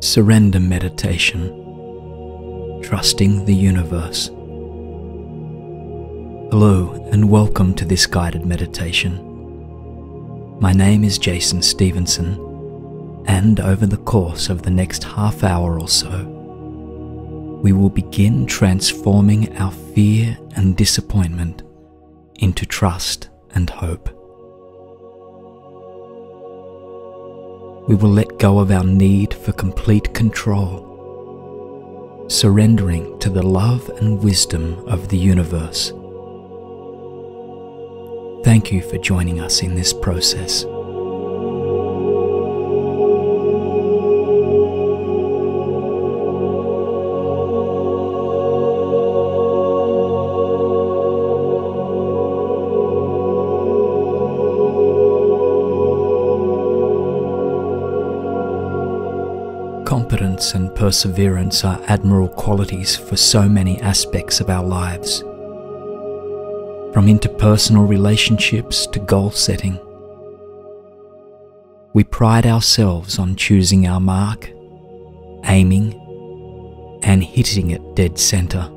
Surrender meditation, trusting the universe. Hello and welcome to this guided meditation. My name is Jason Stephenson, and over the course of the next half hour or so, we will begin transforming our fear and disappointment into trust and hope. We will let go of our need for complete control, surrendering to the love and wisdom of the universe. Thank you for joining us in this process. Competence and perseverance are admirable qualities for so many aspects of our lives. From interpersonal relationships to goal setting, we pride ourselves on choosing our mark, aiming, and hitting it dead center.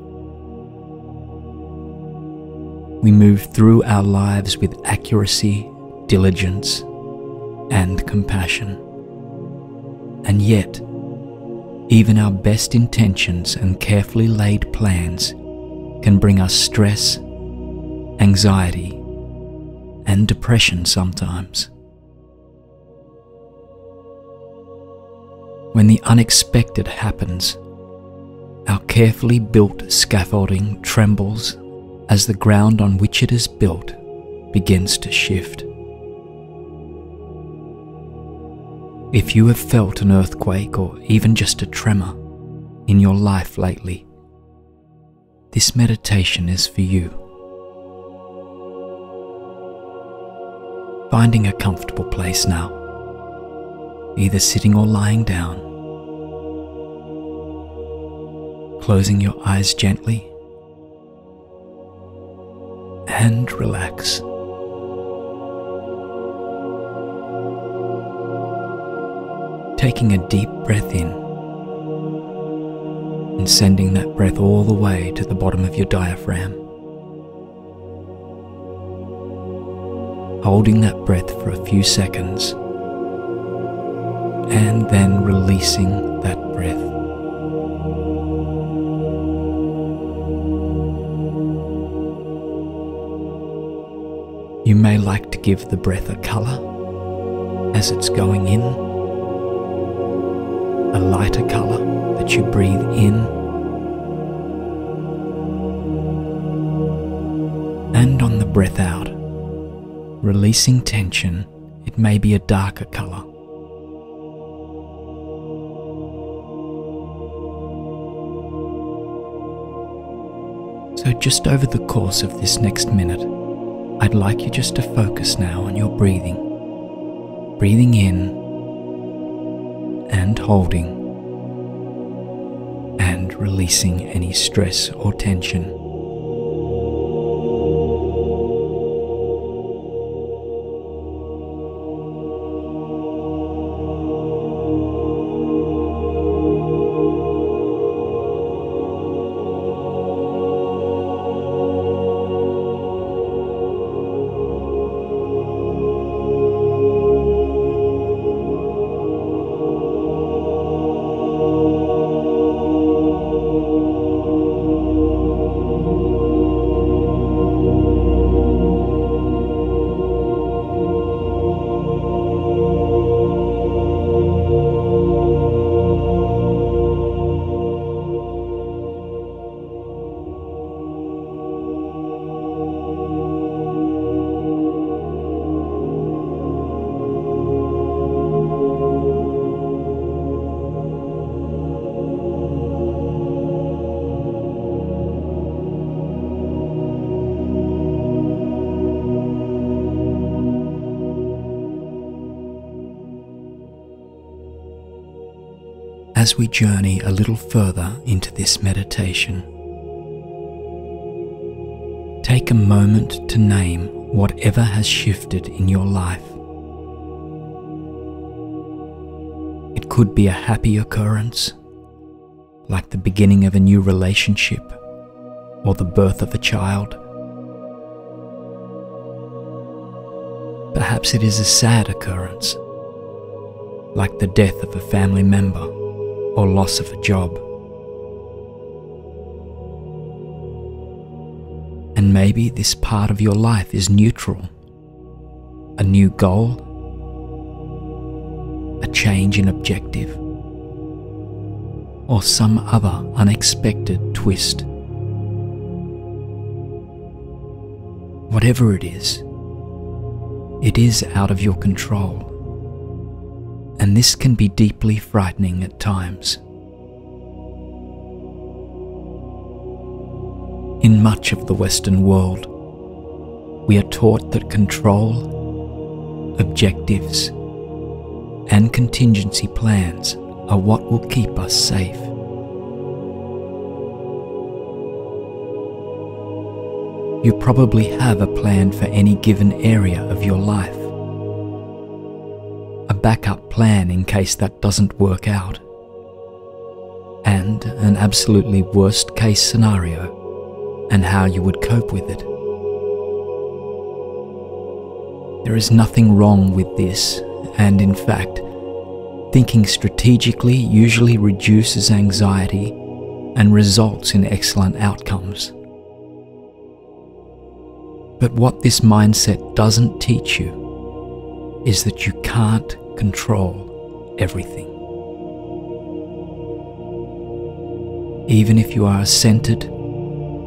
We move through our lives with accuracy, diligence, and compassion. And yet, even our best intentions and carefully laid plans can bring us stress, anxiety, and depression sometimes. When the unexpected happens, our carefully built scaffolding trembles as the ground on which it is built begins to shift. If you have felt an earthquake or even just a tremor in your life lately, this meditation is for you. Finding a comfortable place now, either sitting or lying down, closing your eyes gently, and relax. Taking a deep breath in and sending that breath all the way to the bottom of your diaphragm. Holding that breath for a few seconds and then releasing that breath. You may like to give the breath a color as it's going in. A lighter color that you breathe in, and on the breath out, releasing tension, it may be a darker color. So just over the course of this next minute, I'd like you just to focus now on your breathing. Breathing in and holding, and releasing any stress or tension. As we journey a little further into this meditation, take a moment to name whatever has shifted in your life. It could be a happy occurrence, like the beginning of a new relationship or the birth of a child. Perhaps it is a sad occurrence, like the death of a family member or loss of a job. And maybe this part of your life is neutral, a new goal, a change in objective, or some other unexpected twist. Whatever it is out of your control, and this can be deeply frightening at times. In much of the Western world, we are taught that control, objectives, and contingency plans are what will keep us safe. You probably have a plan for any given area of your life, a backup plan in case that doesn't work out, and an absolutely worst case scenario and how you would cope with it. There is nothing wrong with this, and in fact, thinking strategically usually reduces anxiety and results in excellent outcomes. But what this mindset doesn't teach you is that you can't control everything. Even if you are a centered,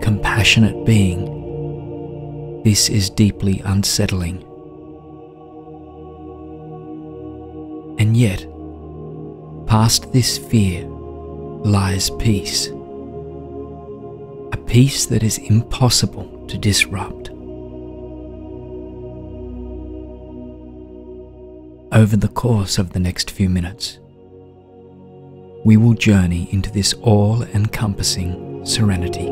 compassionate being, this is deeply unsettling. And yet, past this fear lies peace, a peace that is impossible to disrupt. Over the course of the next few minutes, we will journey into this all-encompassing serenity.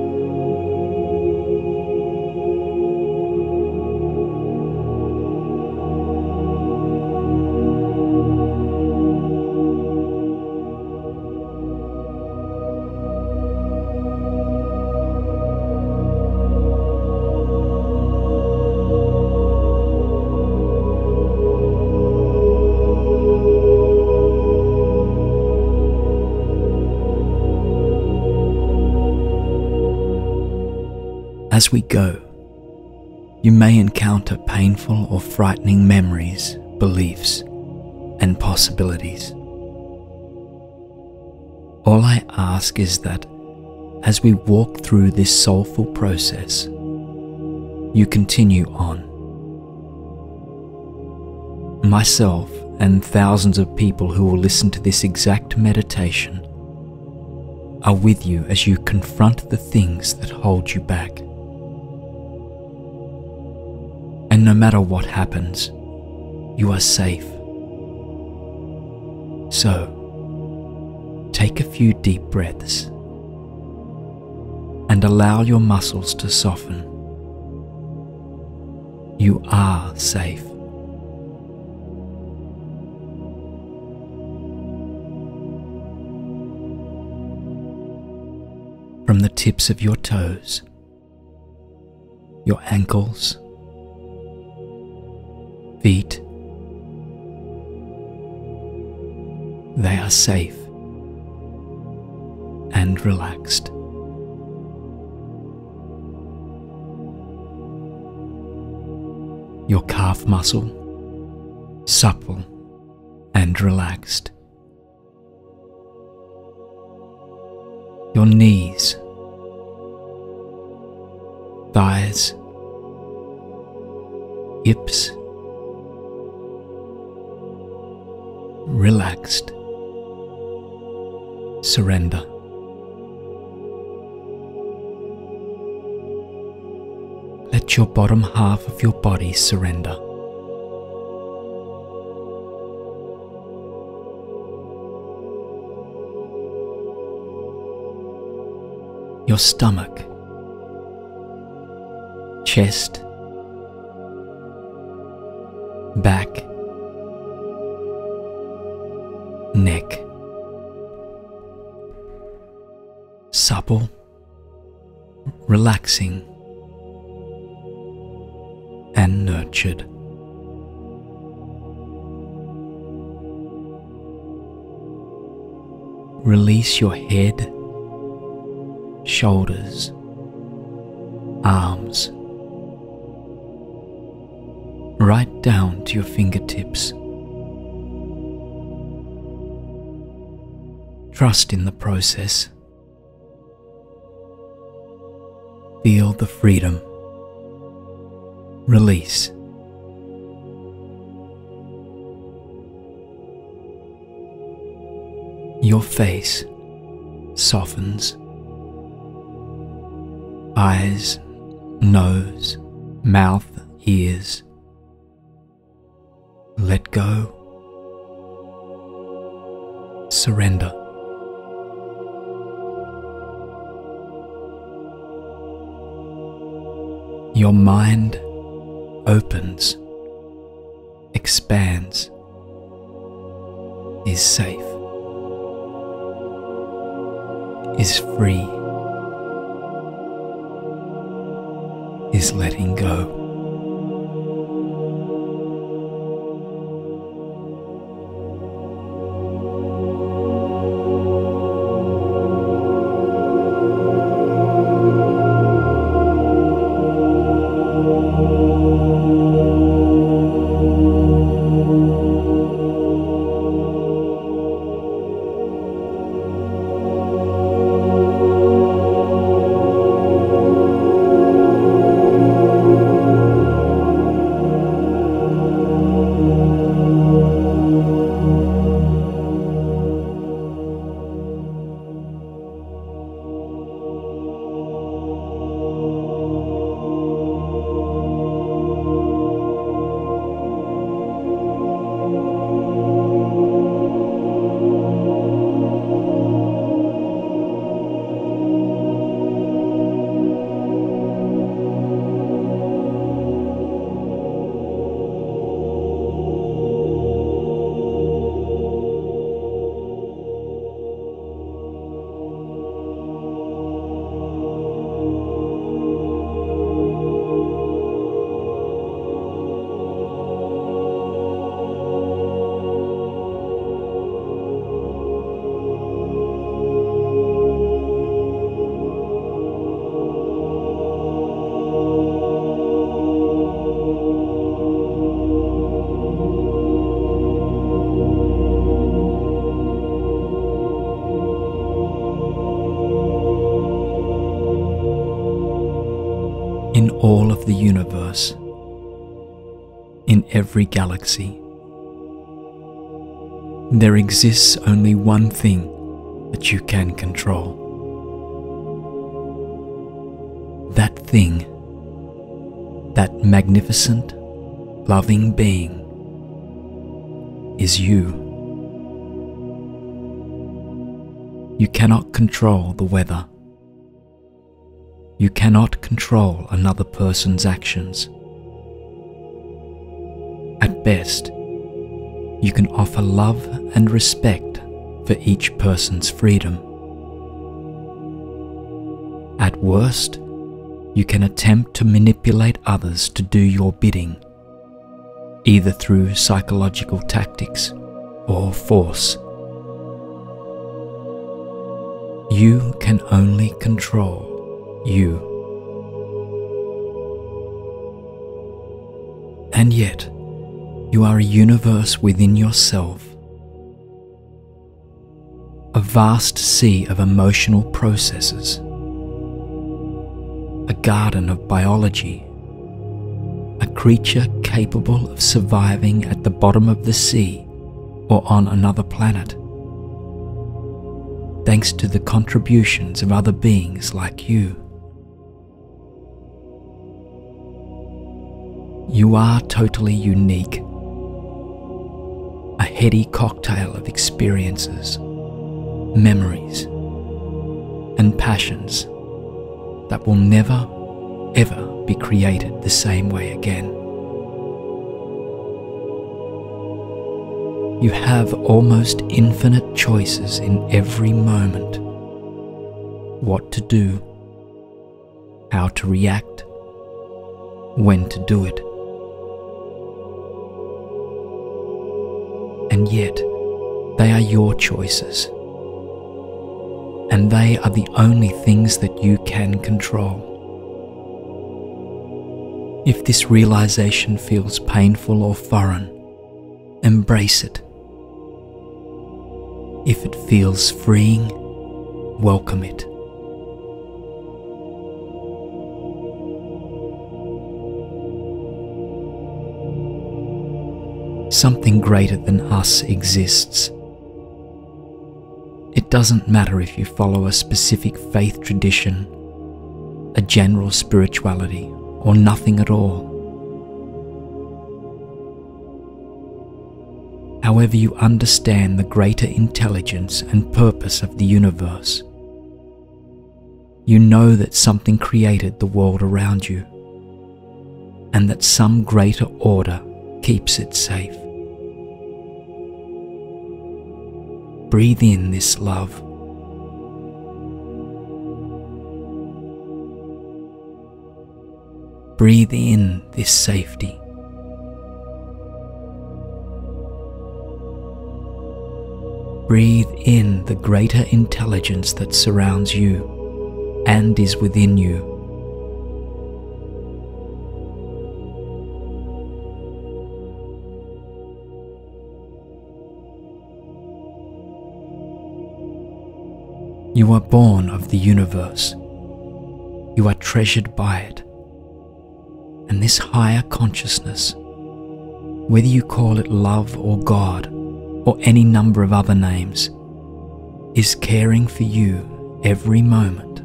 As we go, you may encounter painful or frightening memories, beliefs, and possibilities. All I ask is that, as we walk through this soulful process, you continue on. Myself and thousands of people who will listen to this exact meditation are with you as you confront the things that hold you back. And no matter what happens, you are safe. So, take a few deep breaths and allow your muscles to soften. You are safe. From the tips of your toes, your ankles, feet, they are safe and relaxed. Your calf muscle, supple and relaxed. Your knees, thighs, hips, relaxed. Surrender. Let your bottom half of your body surrender. Your stomach, chest, back, neck, supple, relaxing, and nurtured. Release your head, shoulders, arms, right down to your fingertips. Trust in the process. Feel the freedom. Release. Your face softens. Eyes, nose, mouth, ears. Let go. Surrender. Your mind opens, expands, is safe, is free, is letting go. In all of the universe, in every galaxy, there exists only one thing that you can control. That thing, that magnificent, loving being, is you. You cannot control the weather. You cannot control another person's actions. At best, you can offer love and respect for each person's freedom. At worst, you can attempt to manipulate others to do your bidding, either through psychological tactics or force. You can only control you. And yet, you are a universe within yourself, a vast sea of emotional processes, a garden of biology, a creature capable of surviving at the bottom of the sea or on another planet, thanks to the contributions of other beings like you. You are totally unique, a heady cocktail of experiences, memories, and passions that will never, ever be created the same way again. You have almost infinite choices in every moment. what to do, how to react, when to do it. And yet, they are your choices, and they are the only things that you can control. If this realization feels painful or foreign, embrace it. If it feels freeing, welcome it. Something greater than us exists. It doesn't matter if you follow a specific faith tradition, a general spirituality, or nothing at all. However you understand the greater intelligence and purpose of the universe, you know that something created the world around you, and that some greater order keeps it safe. Breathe in this love. Breathe in this safety. Breathe in the greater intelligence that surrounds you and is within you. You are born of the universe. You are treasured by it. And this higher consciousness, whether you call it love or God or any number of other names, is caring for you every moment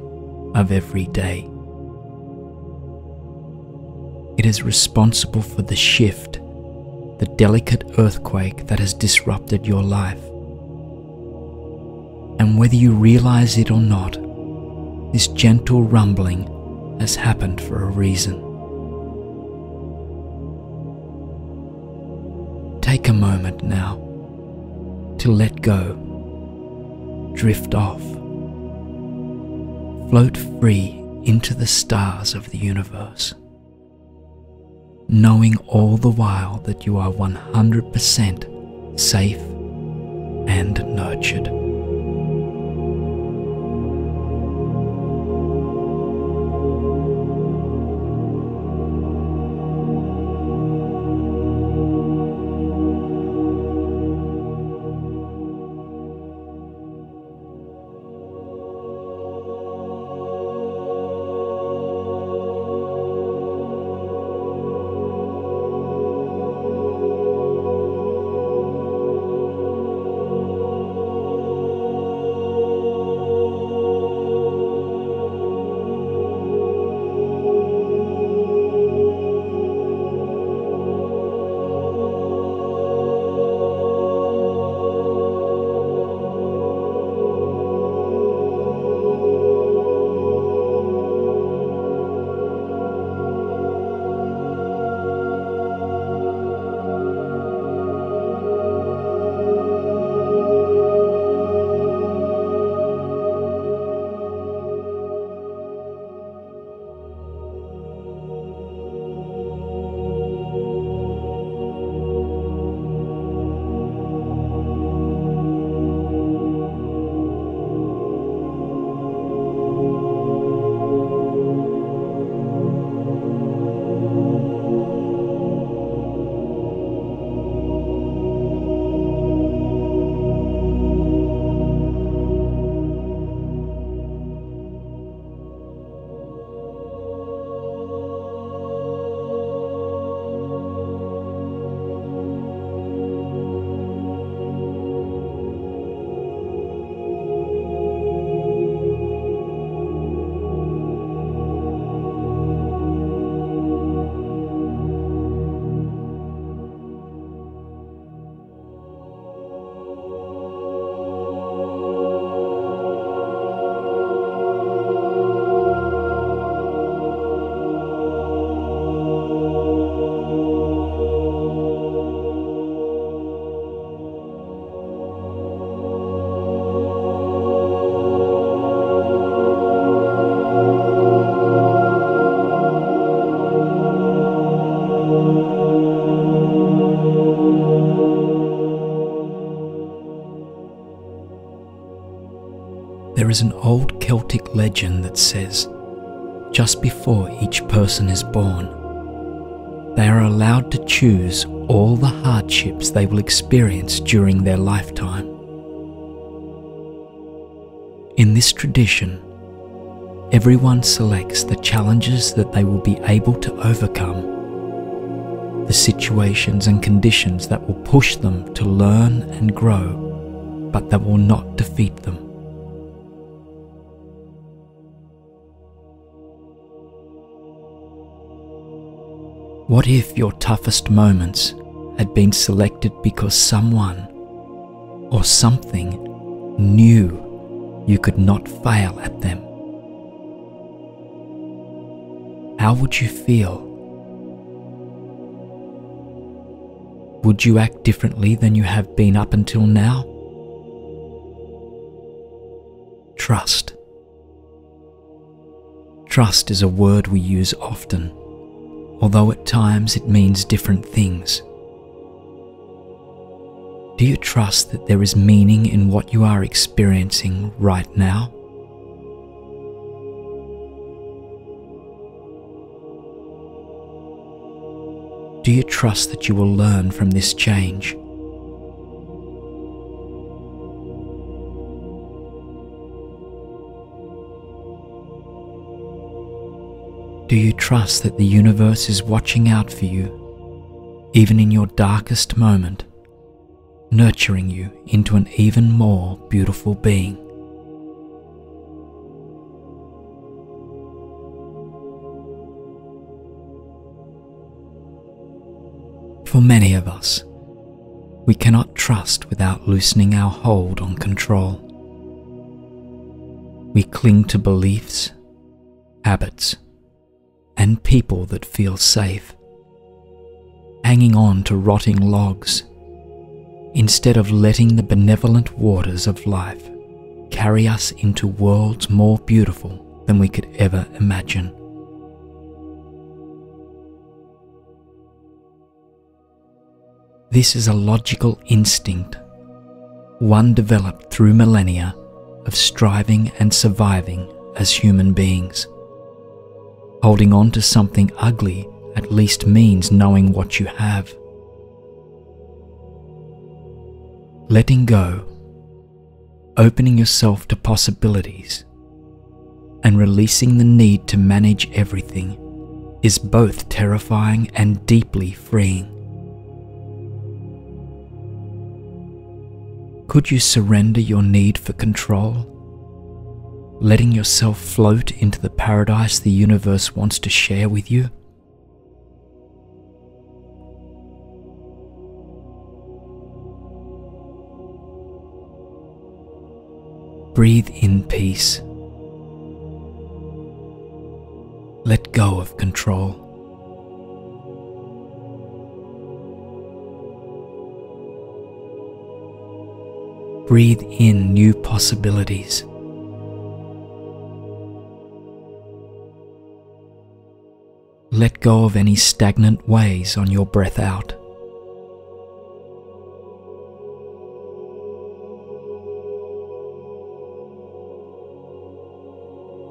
of every day. It is responsible for the shift, the delicate earthquake that has disrupted your life. And whether you realize it or not, this gentle rumbling has happened for a reason. Take a moment now to let go, drift off, float free into the stars of the universe, knowing all the while that you are 100% safe and nurtured. There is an old Celtic legend that says, just before each person is born, they are allowed to choose all the hardships they will experience during their lifetime. In this tradition, everyone selects the challenges that they will be able to overcome, the situations and conditions that will push them to learn and grow, but that will not defeat them. What if your toughest moments had been selected because someone or something knew you could not fail at them? How would you feel? Would you act differently than you have been up until now? Trust. Trust is a word we use often, although at times it means different things. Do you trust that there is meaning in what you are experiencing right now? Do you trust that you will learn from this change? Do you trust that the universe is watching out for you, even in your darkest moment, nurturing you into an even more beautiful being? For many of us, we cannot trust without loosening our hold on control. We cling to beliefs, habits, and people that feel safe, hanging on to rotting logs, instead of letting the benevolent waters of life carry us into worlds more beautiful than we could ever imagine. This is a logical instinct, one developed through millennia of striving and surviving as human beings. Holding on to something ugly at least means knowing what you have. Letting go, opening yourself to possibilities, and releasing the need to manage everything is both terrifying and deeply freeing. Could you surrender your need for control, letting yourself float into the paradise the universe wants to share with you? Breathe in peace. Let go of control. Breathe in new possibilities. Let go of any stagnant ways on your breath out.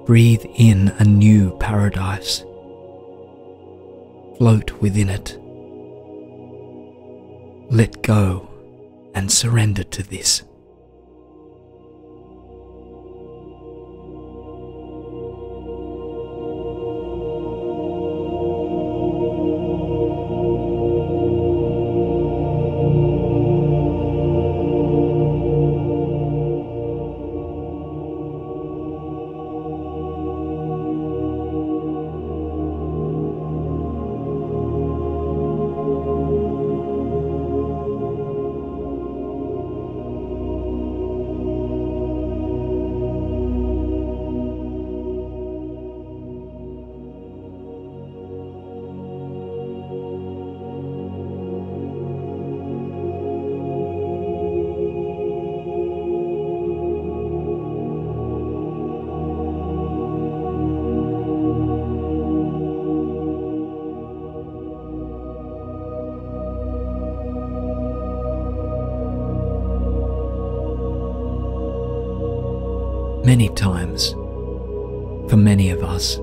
Breathe in a new paradise. Float within it. Let go and surrender to this. Many times, for many of us,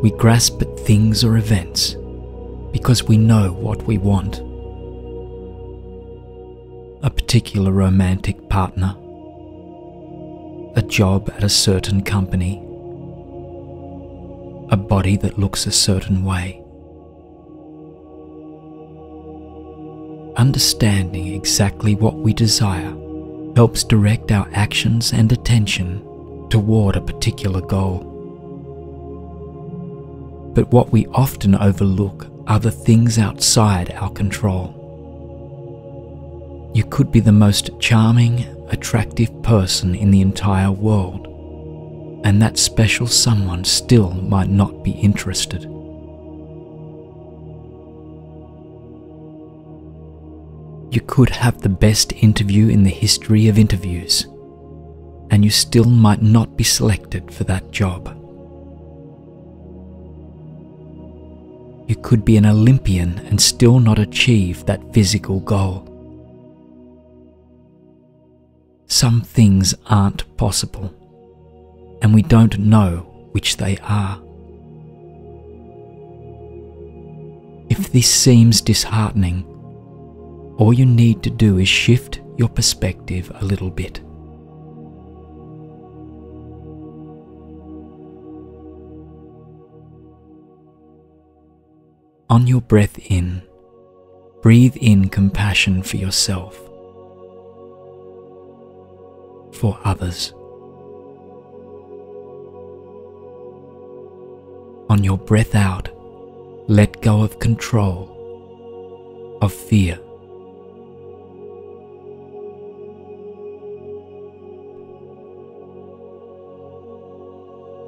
we grasp at things or events because we know what we want. A particular romantic partner, a job at a certain company, a body that looks a certain way. Understanding exactly what we desire helps direct our actions and attention toward a particular goal. But what we often overlook are the things outside our control. You could be the most charming, attractive person in the entire world, and that special someone still might not be interested. You could have the best interview in the history of interviews, and you still might not be selected for that job. You could be an Olympian and still not achieve that physical goal. Some things aren't possible, and we don't know which they are. If this seems disheartening, all you need to do is shift your perspective a little bit. On your breath in, breathe in compassion for yourself, for others. On your breath out, let go of control, of fear.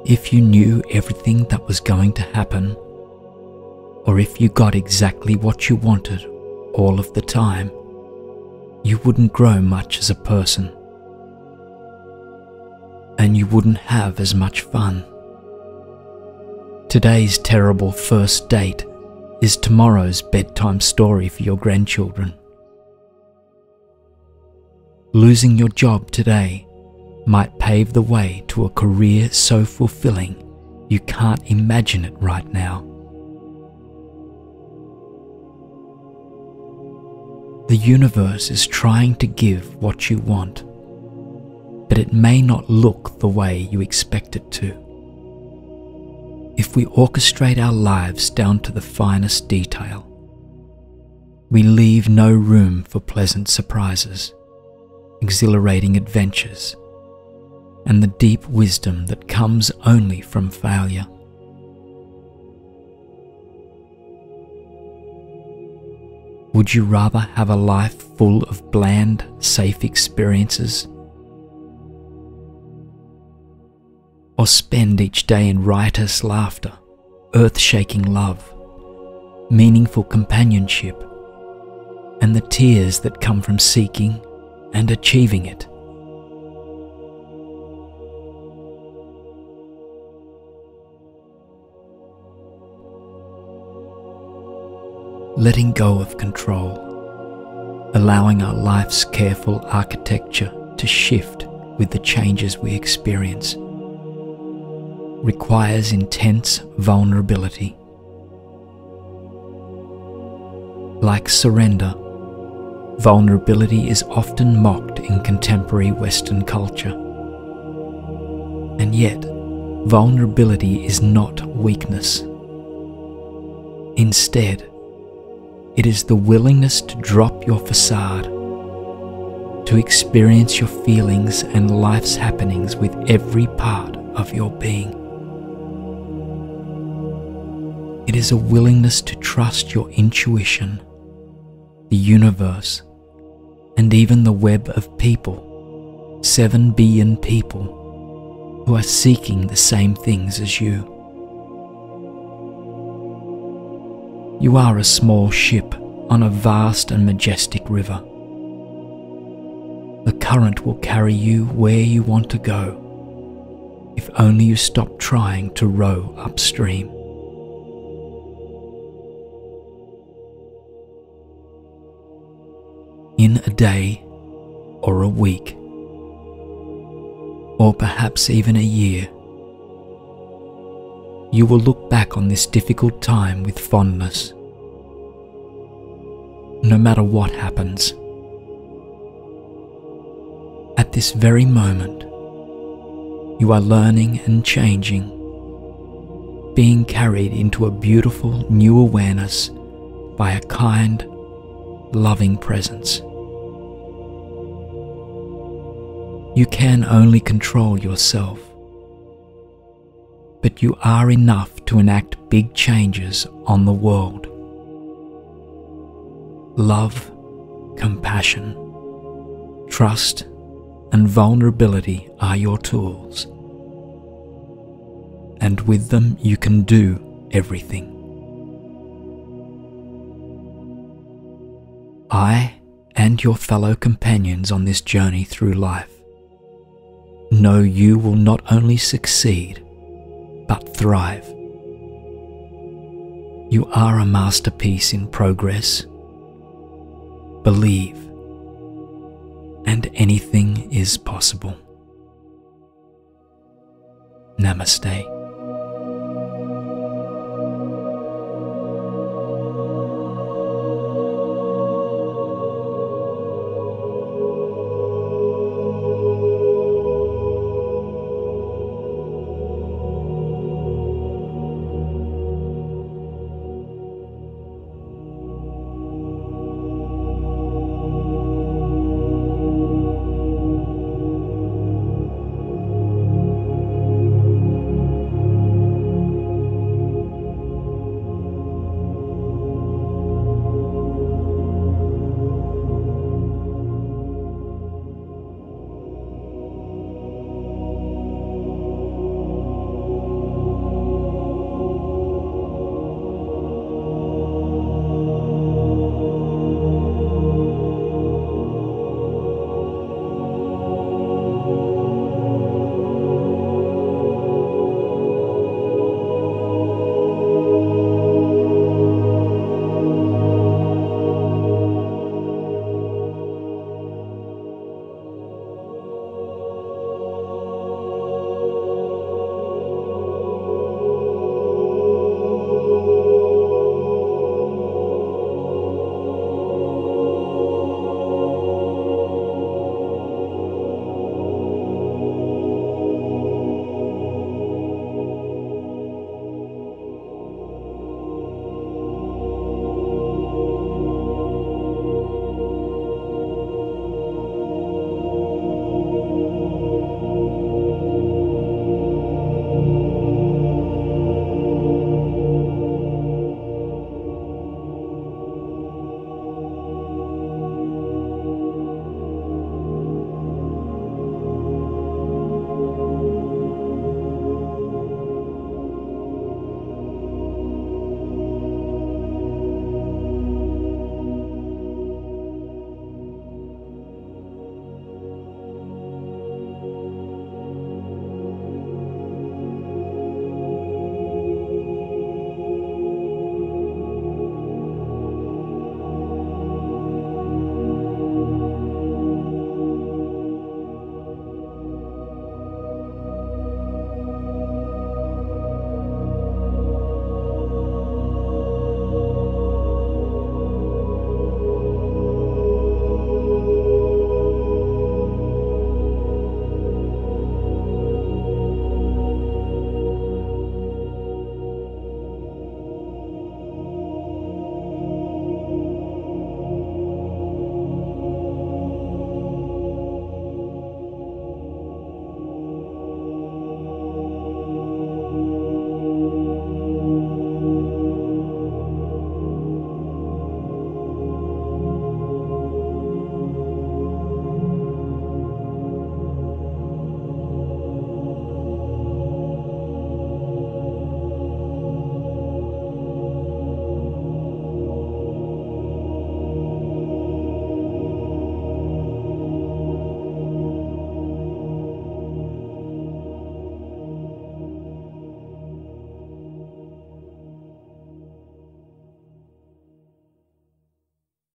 If you knew everything that was going to happen, or if you got exactly what you wanted all of the time, you wouldn't grow much as a person, and you wouldn't have as much fun. Today's terrible first date is tomorrow's bedtime story for your grandchildren. Losing your job today might pave the way to a career so fulfilling you can't imagine it right now. The universe is trying to give what you want, but it may not look the way you expect it to. If we orchestrate our lives down to the finest detail, we leave no room for pleasant surprises, exhilarating adventures, and the deep wisdom that comes only from failure. Would you rather have a life full of bland, safe experiences? Or spend each day in riotous laughter, earth-shaking love, meaningful companionship, and the tears that come from seeking and achieving it? Letting go of control, allowing our life's careful architecture to shift with the changes we experience, requires intense vulnerability. Like surrender, vulnerability is often mocked in contemporary Western culture. And yet, vulnerability is not weakness. Instead, it is the willingness to drop your facade, to experience your feelings and life's happenings with every part of your being. It is a willingness to trust your intuition, the universe, and even the web of people, 7 billion people, who are seeking the same things as you. You are a small ship on a vast and majestic river. The current will carry you where you want to go, if only you stop trying to row upstream. In a day or a week, or perhaps even a year, you will look back on this difficult time with fondness. No matter what happens, at this very moment, you are learning and changing, being carried into a beautiful new awareness by a kind, loving presence. You can only control yourself, but you are enough to enact big changes on the world. Love, compassion, trust, and vulnerability are your tools, and with them you can do everything. I and your fellow companions on this journey through life know you will not only succeed, but thrive. You are a masterpiece in progress. Believe, and anything is possible. Namaste.